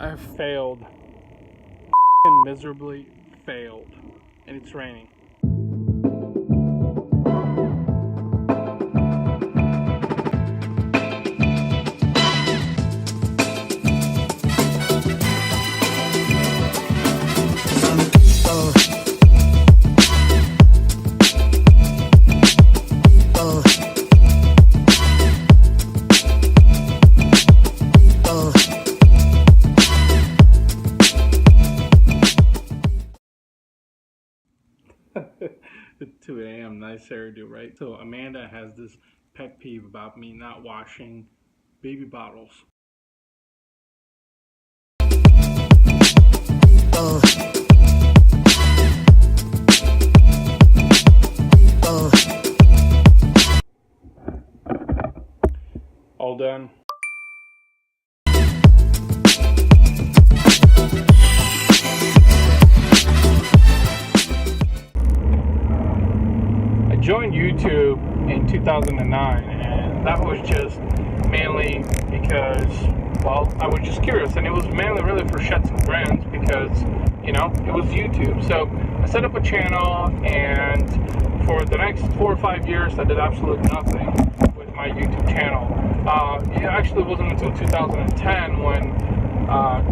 I have failed. Miserably failed. And it's raining. It's 2 a.m. Nice hairdo, right? So Amanda has this pet peeve about me not washing baby bottles. All done. I joined YouTube in 2009, and that was just mainly because, well, I was just curious, and it was mainly really for shits and grins because, you know, it was YouTube. So I set up a channel, and for the next 4 or 5 years, I did absolutely nothing with my YouTube channel. It actually wasn't until 2010 when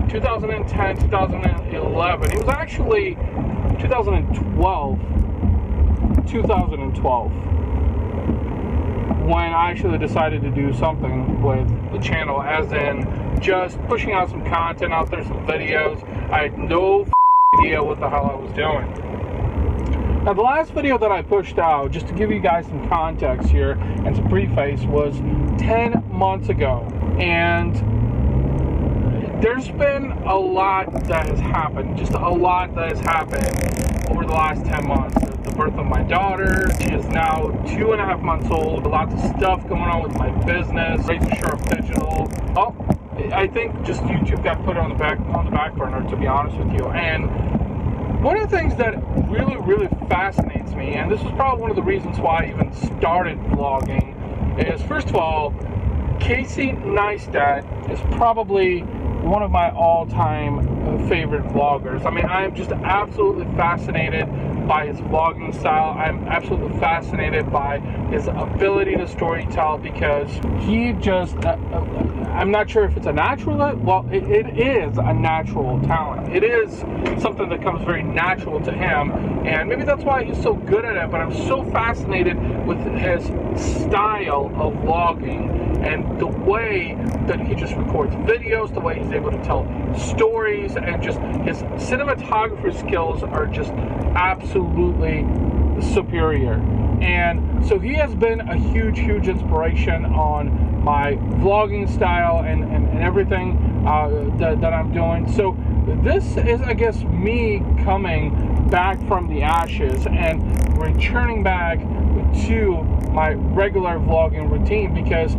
2010, 2011, it was actually 2012 when I actually decided to do something with the channel, as in just pushing out some content out there, some videos. I had no idea what the hell I was doing. Now, the last video that I pushed out, just to give you guys some context here and some preface, was 10 months ago, and there's been a lot that has happened, just a lot that has happened over the last 10 months. The birth of my daughter, she is now 2.5 months old, lots of stuff going on with my business, Razor Sharp Digital. Oh, I think just YouTube got put on the back burner, to be honest with you. And one of the things that really fascinates me, and this is probably one of the reasons why I even started vlogging, is first of all, Casey Neistat is probably one of my all-time favorite vloggers. I mean, I am just absolutely fascinated by his vlogging style. I'm absolutely fascinated by his ability to storytell, because he just, I'm not sure if it's a natural, well, it is a natural talent. It is something that comes very natural to him, and maybe that's why he's so good at it, but I'm so fascinated with his style of vlogging and the way that he just records videos, the way he's able to tell stories, and just his cinematography skills are just absolutely superior. And so he has been a huge inspiration on my vlogging style and everything that I'm doing. So this is, I guess, me coming back from the ashes and returning back to my regular vlogging routine, because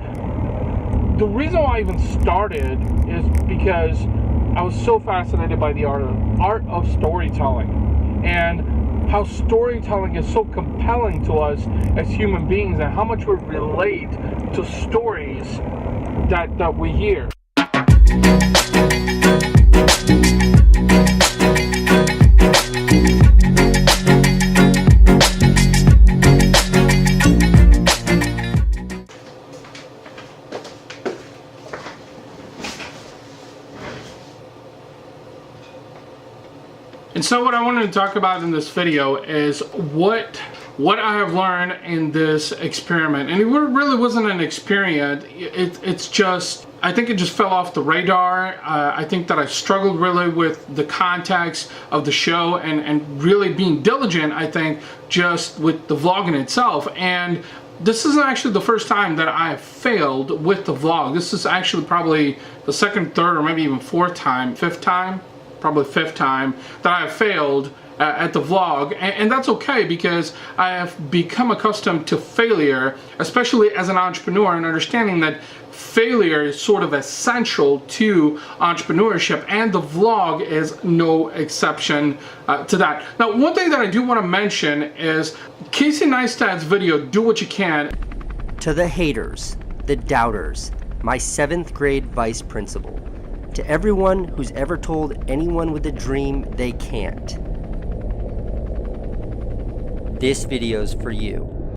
the reason why I even started is because I was so fascinated by the art of storytelling, and how storytelling is so compelling to us as human beings, and how much we relate to stories that we hear. And so what I wanted to talk about in this video is what I have learned in this experiment. And it really wasn't an experiment. It's just, I think it just fell off the radar. I think that I struggled really with the context of the show and really being diligent, I think, just with the vlogging itself. And this isn't actually the first time that I have failed with the vlog. This is actually probably the second, third, or maybe even fifth time that I have failed at the vlog, and that's okay, because I have become accustomed to failure, especially as an entrepreneur, and understanding that failure is sort of essential to entrepreneurship, and the vlog is no exception to that. Now, one thing that I do want to mention is Casey Neistat's video, Do What You Can. To the haters, the doubters, my 7th grade vice principal, To everyone who's ever told anyone with a dream they can't, this video's for you.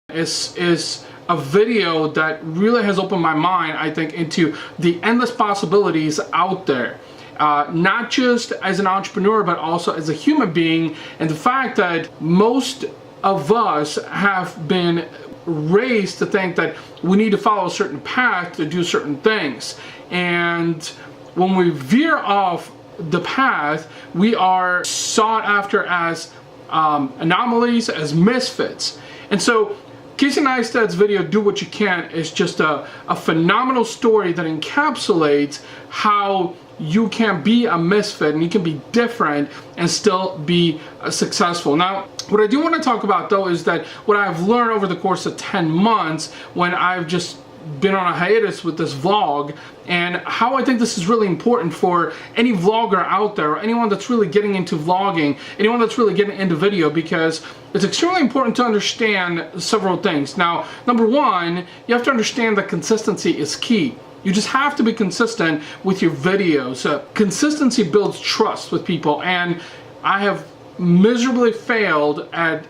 Is a video that really has opened my mind, I think, into the endless possibilities out there. Not just as an entrepreneur, but also as a human being, and the fact that most of us have been raised to think that we need to follow a certain path to do certain things, and when we veer off the path, we are sought after as anomalies, as misfits. And so Casey Neistat's video, Do What You Can, is just a phenomenal story that encapsulates how you can be a misfit and you can be different and still be successful. Now, what I do want to talk about though is that what I've learned over the course of 10 months when I've just been on a hiatus with this vlog, and how I think this is really important for any vlogger out there, or anyone that's really getting into vlogging, anyone that's really getting into video, because it's extremely important to understand several things. Now, number one, you have to understand that consistency is key. You just have to be consistent with your videos. Consistency builds trust with people, and I have miserably failed at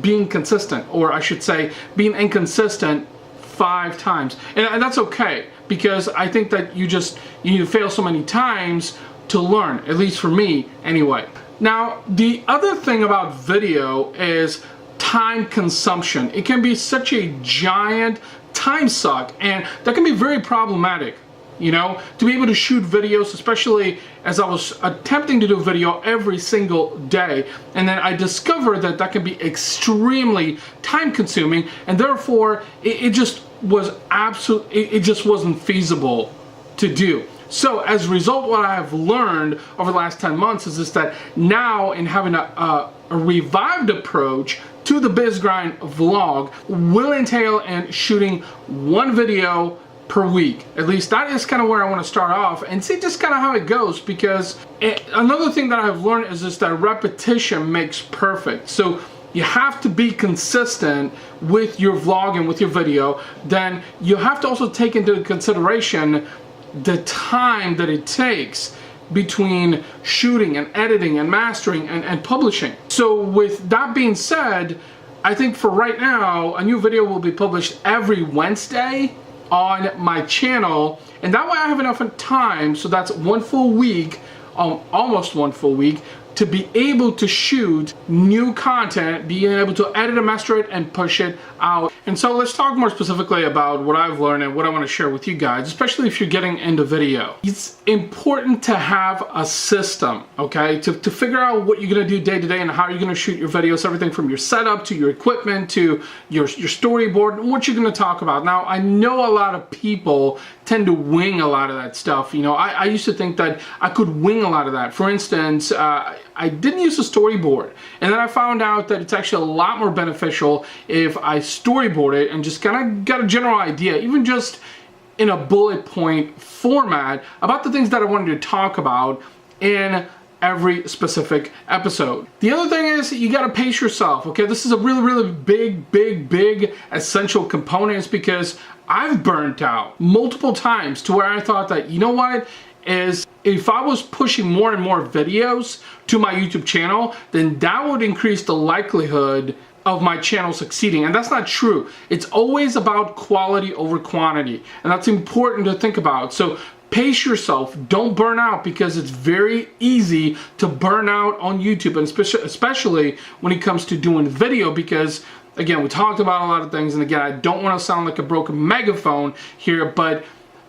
being consistent, or I should say being inconsistent 5 times. And that's okay, because I think that you need to fail so many times to learn, at least for me anyway. Now, the other thing about video is time consumption. It can be such a giant time suck, and that can be very problematic, you know, to be able to shoot videos, especially as I was attempting to do a video every single day, and then I discovered that that can be extremely time consuming, and therefore it just was it just wasn't feasible to do. So as a result, what I have learned over the last 10 months is that now, in having a revived approach to the Biz Grind vlog, will entail in shooting 1 video per week. At least that is kind of where I want to start off and see just kind of how it goes, because another thing that I've learned is that repetition makes perfect. So you have to be consistent with your vlog and with your video. Then you have to also take into consideration the time that it takes between shooting and editing and mastering and publishing. So with that being said, I think for right now, a new video will be published every Wednesday on my channel, and that way I have enough time, so that's 1 full week, almost 1 full week, to be able to shoot new content, being able to edit and master it and push it out. And so let's talk more specifically about what I've learned and what I want to share with you guys, especially if you're getting into video. It's important to have a system, okay, to figure out what you're going to do day to day and how you're going to shoot your videos, everything from your setup to your equipment to your storyboard and what you're going to talk about. Now, I know a lot of people tend to wing a lot of that stuff. You know, I used to think that I could wing a lot of that. For instance, I didn't use a storyboard, and then I found out that it's actually a lot more beneficial if I storyboard it and just kind of got a general idea, even just in a bullet point format, about the things that I wanted to talk about in every specific episode. The other thing is you got to pace yourself, okay? This is a really big essential component, is because I've burnt out multiple times to where I thought that, you know what, is if I was pushing more and more videos to my YouTube channel, then that would increase the likelihood of my channel succeeding. And that's not true. It's always about quality over quantity, and that's important to think about. So pace yourself, don't burn out, because it's very easy to burn out on YouTube, and especially when it comes to doing video, because again, we talked about a lot of things, and again, I don't want to sound like a broken megaphone here, but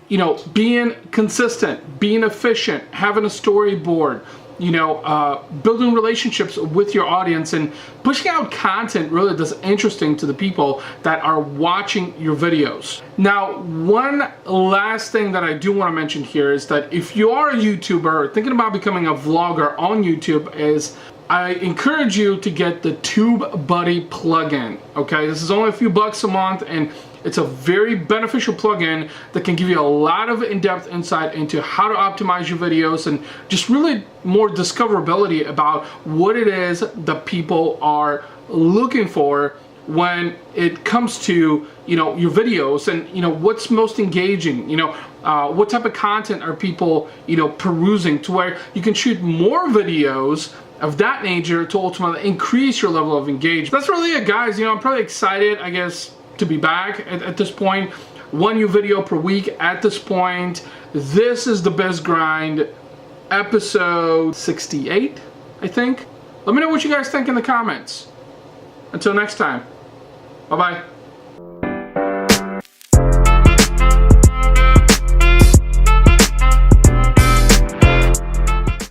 you know, being consistent, being efficient, having a storyboard, you know, building relationships with your audience, and pushing out content really that's interesting to the people that are watching your videos. Now, one last thing that I do want to mention here is that if you are a YouTuber or thinking about becoming a vlogger on YouTube, is I encourage you to get the TubeBuddy plugin. Okay, this is only a few bucks a month, and it's a very beneficial plugin that can give you a lot of in-depth insight into how to optimize your videos, and just really more discoverability about what it is that people are looking for when it comes to, you know, your videos and, you know, what's most engaging, you know, what type of content are people, you know, perusing, to where you can shoot more videos of that nature to ultimately increase your level of engagement. That's really it, guys. You know, I'm probably excited, I guess, to be back at this point. One new video per week at this point. This is the Best Grind, episode 68, I think. Let me know what you guys think in the comments. Until next time, bye-bye.